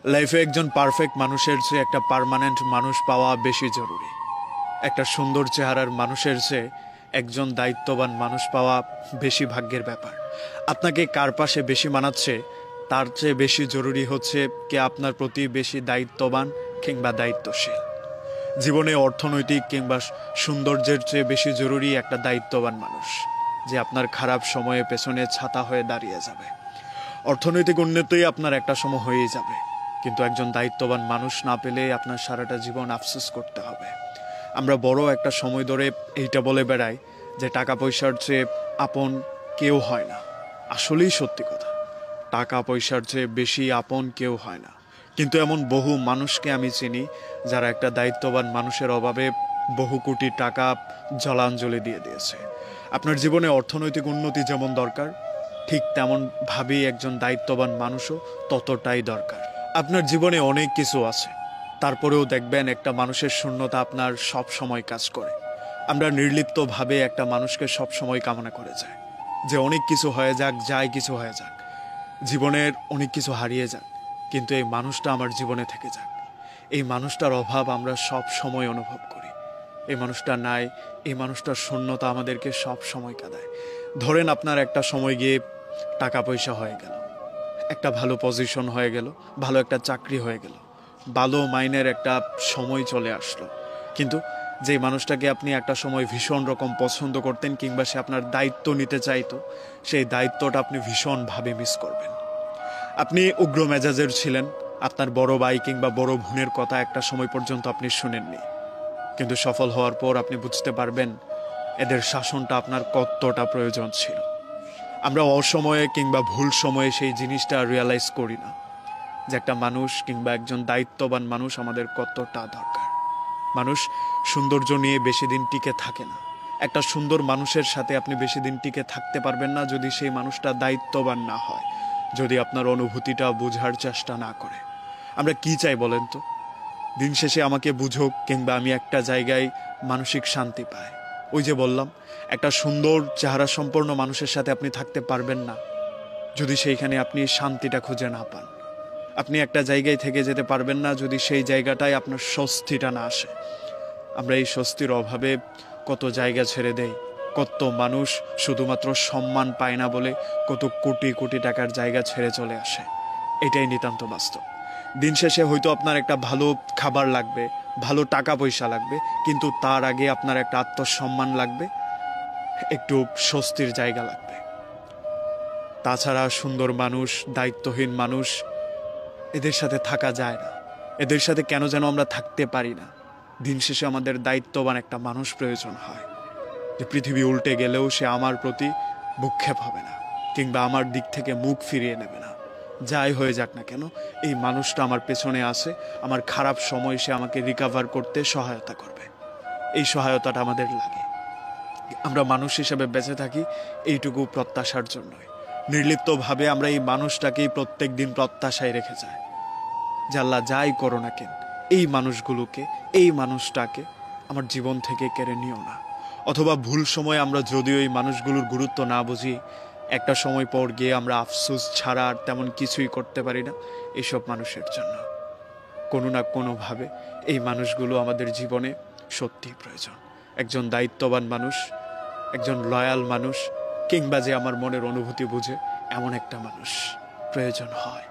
লাইফে একজন পারফেক্ট মানুষের চেয়ে একটা পার্মানেন্ট মানুষ পাওয়া বেশি জরুরি। একটা সুন্দর চেহারার মানুষের চেয়ে একজন দায়িত্ববান মানুষ পাওয়া বেশি ভাগ্যের ব্যাপার। আপনাকে কার পাশে বেশি মানাচ্ছে তার চেয়ে বেশি জরুরি হচ্ছে কে আপনার প্রতি বেশি দায়িত্ববান কিংবা দায়িত্বশীল। জীবনে অর্থনৈতিক কিংবা সৌন্দর্যের চেয়ে বেশি জরুরি একটা দায়িত্ববান মানুষ, যে আপনার খারাপ সময়ে পেছনে ছাতা হয়ে দাঁড়িয়ে যাবে। অর্থনৈতিক উন্নতিই আপনার একটা সময় হয়েই যাবে, কিন্তু একজন দায়িত্ববান মানুষ না পেলে আপনার সারাটা জীবন আফসোস করতে হবে। আমরা বড় একটা সময় ধরে এইটা বলে বেড়াই যে টাকা পয়সার চেয়ে আপন কেউ হয় না। আসলেই সত্যি কথা, টাকা পয়সার চেয়ে বেশি আপন কেউ হয় না। কিন্তু এমন বহু মানুষকে আমি চিনি যারা একটা দায়িত্ববান মানুষের অভাবে বহু কোটি টাকা জলাঞ্জলি দিয়ে দিয়েছে। আপনার জীবনে অর্থনৈতিক উন্নতি যেমন দরকার, ঠিক তেমন ভাবেই একজন দায়িত্ববান মানুষও ততটাই দরকার। আপনার জীবনে অনেক কিছু আছে, তারপরেও দেখবেন একটা মানুষের শূন্যতা আপনার সব সময় কাজ করে। আমরা নির্লিপ্তভাবে একটা মানুষকে সব সময় কামনা করে যাই যে অনেক কিছু হয়ে যাক, যাই কিছু হয়ে যাক, জীবনের অনেক কিছু হারিয়ে যাক, কিন্তু এই মানুষটা আমার জীবনে থেকে যাক। এই মানুষটার অভাব আমরা সব সময় অনুভব করি। এই মানুষটা নাই, এই মানুষটার শূন্যতা আমাদেরকে সব সময় কাঁদায়। ধরেন আপনার একটা সময় গিয়ে টাকা পয়সা হয়ে গেল, একটা ভালো পজিশন হয়ে গেল, ভালো একটা চাকরি হয়ে গেল, ভালো মাইনের একটা সময় চলে আসলো, কিন্তু যে মানুষটাকে আপনি একটা সময় ভীষণ রকম পছন্দ করতেন কিংবা সে আপনার দায়িত্ব নিতে চাইতো, সেই দায়িত্বটা আপনি ভীষণভাবে মিস করবেন। আপনি উগ্র মেজাজের ছিলেন, আপনার বড় ভাই কিংবা বড় বোনের কথা একটা সময় পর্যন্ত আপনি শুনেননি, কিন্তু সফল হওয়ার পর আপনি বুঝতে পারবেন এদের শাসনটা আপনার কতটা প্রয়োজন ছিল। আমরা অসময়ে কিংবা ভুল সময়ে সেই জিনিসটা রিয়ালাইজ করি না যে একটা মানুষ কিংবা একজন দায়িত্ববান মানুষ আমাদের কতটা দরকার। মানুষ সৌন্দর্য নিয়ে বেশি দিন টিকে থাকে না। একটা সুন্দর মানুষের সাথে আপনি বেশি দিন টিকে থাকতে পারবেন না যদি সেই মানুষটা দায়িত্ববান না হয়, যদি আপনার অনুভূতিটা বোঝার চেষ্টা না করে। আমরা কি চাই বলেন তো? দিন শেষে আমাকে বুঝুক কিংবা আমি একটা জায়গায় মানসিক শান্তি পাই। ওই যে বললাম, একটা সুন্দর চেহারা সম্পন্ন মানুষের সাথে আপনি থাকতে পারবেন না যদি সেইখানে আপনি শান্তিটা খুঁজে না পান। আপনি একটা জায়গায় থেকে যেতে পারবেন না যদি সেই জায়গাটায় আপনার স্বস্তিটা না আসে। আমরা এই স্বস্তির অভাবে কত জায়গা ছেড়ে দেই, কত মানুষ শুধুমাত্র সম্মান পায় না বলে কত কোটি কোটি টাকার জায়গা ছেড়ে চলে আসে। এটাই নিতান্ত বাস্তব। দিন শেষে হয়তো আপনার একটা ভালো খাবার লাগবে, ভালো টাকা পয়সা লাগবে, কিন্তু তার আগে আপনার একটা আত্মসম্মান লাগবে, একটু স্বস্তির জায়গা লাগবে। তাছাড়া সুন্দর মানুষ, দায়িত্বহীন মানুষ, এদের সাথে থাকা যায় না। এদের সাথে কেন যেন আমরা থাকতে পারি না। দিন শেষে আমাদের দায়িত্ববান একটা মানুষ প্রয়োজন হয়, যে পৃথিবী উল্টে গেলেও সে আমার প্রতি ভ্রুক্ষেপ হবে না কিংবা আমার দিক থেকে মুখ ফিরিয়ে নেবে না। যাই হয়ে যাক না কেন, এই মানুষটা আমার পেছনে আছে, আমার খারাপ সময় সে আমাকে রিকভার করতে সহায়তা করবে। এই সহায়তাটা আমাদের লাগে। আমরা মানুষ হিসেবে বেঁচে থাকি এইটুকু প্রত্যাশার জন্যই। নির্লিপ্তভাবে আমরা এই মানুষটাকেই প্রত্যেক দিন প্রত্যাশায় রেখে যাই যে আল্লাহ যাই করো না কেন, এই মানুষগুলোকে, এই মানুষটাকে আমার জীবন থেকে কেড়ে নিও না। অথবা ভুল সময় আমরা যদিও এই মানুষগুলোর গুরুত্ব না বুঝি, একটা সময় পর গিয়ে আমরা আফসোস ছাড়া আর তেমন কিছুই করতে পারি না এইসব মানুষের জন্য। কোনো না কোনোভাবে এই মানুষগুলো আমাদের জীবনে সত্যিই প্রয়োজন। একজন দায়িত্ববান মানুষ, একজন লয়াল মানুষ, কিংবা যে আমার মনের অনুভূতি বুঝে এমন একটা মানুষ প্রয়োজন হয়।